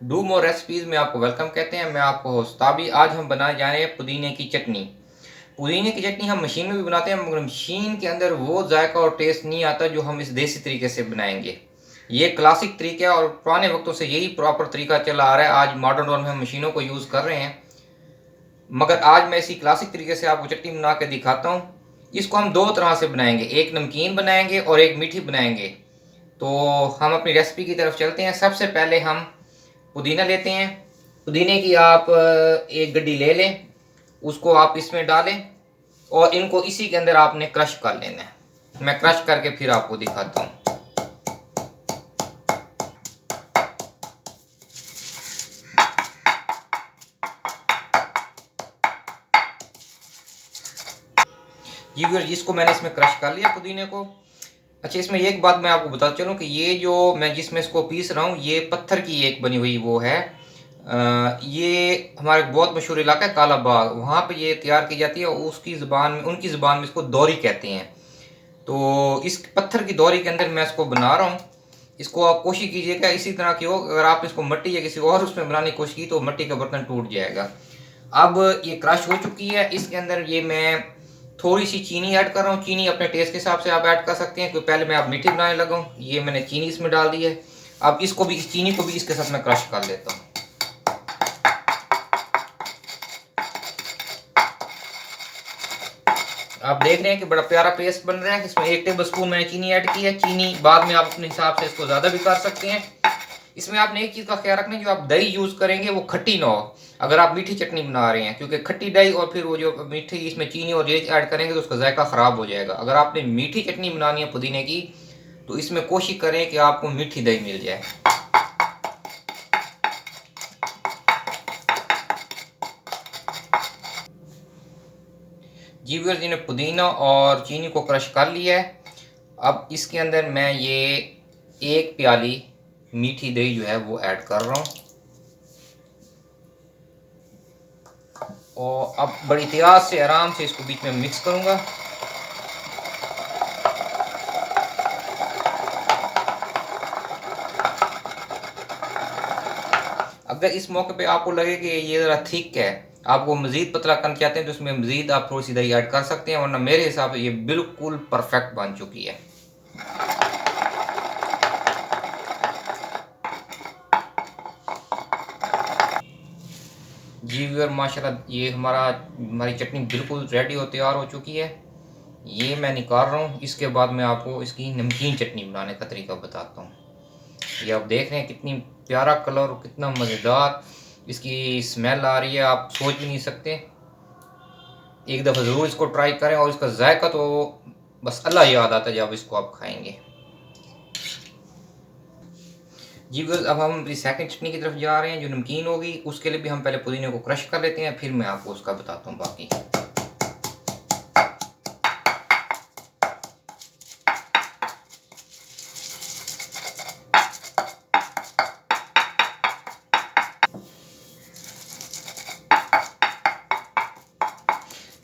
Do more recipes में आपको welcome कहते हैं। मैं आपको होस्ट ताबी। आज हम बनाने जा रहे हैं पुदीने की चटनी। पुदीने की चटनी हम मशीन में भी बनाते हैं, मगर मशीन के अंदर वो जायका और टेस्ट नहीं आता जो हम इस देसी तरीके से बनाएंगे। ये क्लासिक तरीका है और पुराने वक्तों से यही प्रॉपर तरीका चला आ रहा है। आज मॉडर्न दौर में हम मशीनों को यूज़ कर रहे हैं, मगर आज मैं इसी क्लासिक तरीके से आपको चटनी बना के दिखाता हूँ। इसको हम दो तरह से बनाएंगे, एक नमकीन बनाएंगे और एक मीठी बनाएंगे। तो हम अपनी रेसिपी की तरफ चलते हैं। सबसे पहले हम पुदीना लेते हैं। पुदीने की आप एक गड्डी ले लें, उसको आप इसमें डालें और इनको इसी के अंदर आपने क्रश कर लेना है। मैं क्रश करके फिर आपको दिखाता हूँ। जी व्यूअर, इसको मैंने इसमें क्रश कर लिया पुदीने को। अच्छा, इसमें एक बात मैं आपको बताता चलूँ कि ये जो मैं जिसमें इसको पीस रहा हूँ, ये पत्थर की एक बनी हुई वो है। ये हमारा एक बहुत मशहूर इलाका है काला बाग, वहाँ पे ये तैयार की जाती है और उसकी ज़ुबान में, उनकी ज़ुबान में इसको दौरी कहते हैं। तो इस पत्थर की दौरी के अंदर मैं इसको बना रहा हूँ। इसको आप कोशिश कीजिएगा इसी तरह की हो। अगर आप इसको मिट्टी या किसी और उसमें बनाने की कोशिश की तो मिट्टी का बर्तन टूट जाएगा। अब ये क्रश हो चुकी है। इसके अंदर ये मैं थोड़ी सी चीनी ऐड कर रहा हूँ। चीनी अपने टेस्ट के हिसाब से आप ऐड कर सकते हैं, क्योंकि पहले मैं आप मीठी बनाने लगा हूँ। ये मैंने चीनी इसमें डाल दी है। अब इसको भी, इस चीनी को भी इसके साथ मैं क्रश कर लेता हूँ। आप देख रहे हैं कि बड़ा प्यारा पेस्ट बन रहा है। इसमें 1 टेबल स्पून मैंने चीनी ऐड की है। चीनी बाद में आप अपने हिसाब से इसको ज़्यादा भी कर सकते हैं। इसमें आपने एक चीज़ का ख्याल रखना है, जो आप दही यूज़ करेंगे वो खट्टी ना हो, अगर आप मीठी चटनी बना रहे हैं, क्योंकि खट्टी दही और फिर वो जो मीठी इसमें चीनी और ये ऐड करेंगे तो उसका जायका ख़राब हो जाएगा। अगर आपने मीठी चटनी बनानी है पुदीने की, तो इसमें कोशिश करें कि आपको मीठी दही मिल जाए। जी व्यूअर्स, ने पुदीना और चीनी को क्रश कर लिया है। अब इसके अंदर मैं ये 1 प्याली मीठी दही जो है वो ऐड कर रहा हूँ और अब बड़ी एहतियात से आराम से इसको बीच में मिक्स करूँगा। अगर इस मौके पे आपको लगे कि ये ज़रा थिक है, आपको मज़ीद पतला करना चाहते हैं, तो इसमें मज़ीद आप थोड़ी सी दही ऐड कर सकते हैं, वरना मेरे हिसाब से ये बिल्कुल परफेक्ट बन चुकी है। जी व्यूअर, माशाल्लाह ये हमारी चटनी बिल्कुल रेडी और तैयार हो चुकी है। ये मैं निकाल रहा हूँ। इसके बाद मैं आपको इसकी नमकीन चटनी बनाने का तरीका बताता हूँ। ये आप देख रहे हैं कितनी प्यारा कलर और कितना मज़ेदार इसकी स्मेल आ रही है, आप सोच भी नहीं सकते। एक दफ़ा ज़रूर इसको ट्राई करें और इसका जायका तो बस अल्लाह याद आता है जब इसको आप खाएंगे। जी बस, अब हम अपनी सेकंड चटनी की तरफ जा रहे हैं जो नमकीन होगी। उसके लिए भी हम पहले पुदीने को क्रश कर लेते हैं, फिर मैं आपको उसका बताता हूँ बाकी।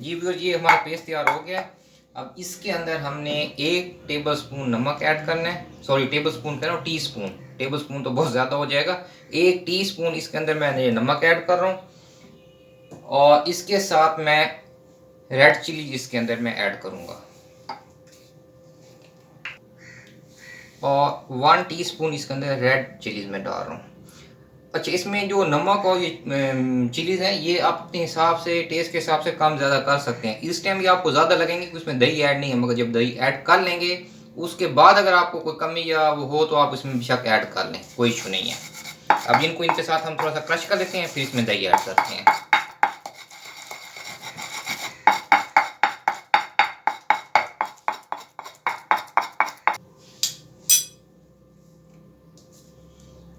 जी व्यूअर, ये हमारा पेस्ट तैयार हो गया है। अब इसके अंदर हमने 1 टेबल स्पून नमक ऐड करना है। सॉरी, टेबल स्पून कह रहा हूँ, टी स्पून। टेबल स्पून तो बहुत ज़्यादा हो जाएगा। 1 टी स्पून इसके अंदर मैंने नमक ऐड कर रहा हूँ और इसके साथ मैं रेड चिली इसके अंदर मैं ऐड करूँगा और 1 टीस्पून इसके अंदर रेड चिलीज़ में डाल रहा हूँ। अच्छा, इसमें जो नमक और ये चिलीज़ हैं, ये आप अपने हिसाब से, टेस्ट के हिसाब से कम ज़्यादा कर सकते हैं। इस टाइम ये आपको ज़्यादा लगेंगे कि उसमें दही ऐड नहीं है, मगर जब दही ऐड कर लेंगे उसके बाद अगर आपको कोई कमी या वो हो तो आप इसमें बेशक ऐड कर लें, कोई इशू नहीं है। अब इनको इनके साथ हम थोड़ा सा क्रश कर लेते हैं, फिर इसमें दही ऐड करते हैं।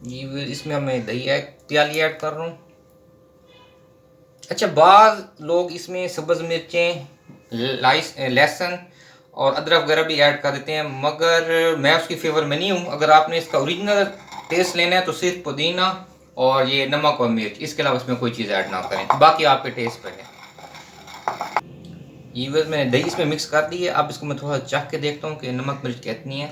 ये इसमें मैं दही प्याली ऐड कर रहा हूँ। अच्छा, बाज़ लोग इसमें सब्ज़ मिर्चें, लहसुन और अदरक वगैरह भी ऐड कर देते हैं, मगर मैं उसकी फेवर में नहीं हूँ। अगर आपने इसका ओरिजिनल टेस्ट लेना है तो सिर्फ पुदीना और ये नमक और मिर्च, इसके अलावा इसमें कोई चीज़ ऐड ना करें, बाकी आपके टेस्ट पर है। ये बस मैंने दही इसमें मिक्स कर दी है। अब इसको मैं थोड़ा चख के देखता हूँ कि नमक मिर्च कितनी है।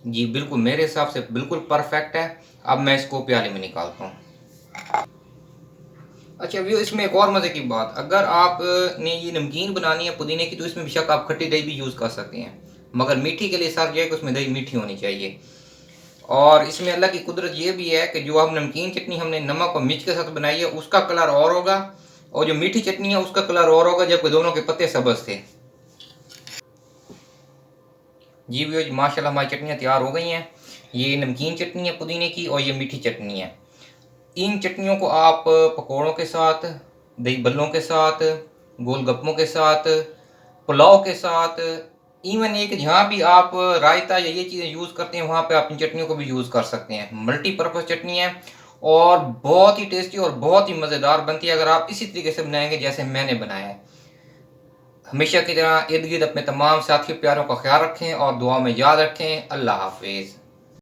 जी बिल्कुल, मेरे हिसाब से बिल्कुल परफेक्ट है। अब मैं इसको प्याले में निकालता हूँ। अच्छा व्यू, इसमें एक और मज़े की बात, अगर आप ने ये नमकीन बनानी है पुदीने की तो इसमें बेशक आप खट्टी दही भी यूज़ कर सकते हैं, मगर मीठी के लिए सर ये है कि उसमें दही मीठी होनी चाहिए। और इसमें अल्लाह की कुदरत ये भी है कि जो अब नमकीन चटनी हमने नमक और मिर्च के साथ बनाई है उसका कलर और होगा, और जो मीठी चटनी है उसका कलर और होगा, जबकि दोनों के पत्ते सब्ज़ थे। जी व्यूअर्स, माशाल्लाह हमारी चटनियाँ तैयार हो गई हैं। ये नमकीन चटनी है पुदीने की और ये मीठी चटनी है। इन चटनियों को आप पकौड़ों के साथ, दही बल्लों के साथ, गोलगप्पों के साथ, पुलाव के साथ, इवन एक जहाँ भी आप रायता या ये चीज़ें यूज़ करते हैं वहाँ पे आप इन चटनियों को भी यूज़ कर सकते हैं। मल्टीपर्पज़ चटनी है और बहुत ही टेस्टी और बहुत ही मज़ेदार बनती है अगर आप इसी तरीके से बनाएंगे जैसे मैंने बनाया है। हमेशा की तरह इर्द गिर्द अपने तमाम साथी प्यारों का ख्याल रखें और दुआ में याद रखें। अल्लाह हाफिज़।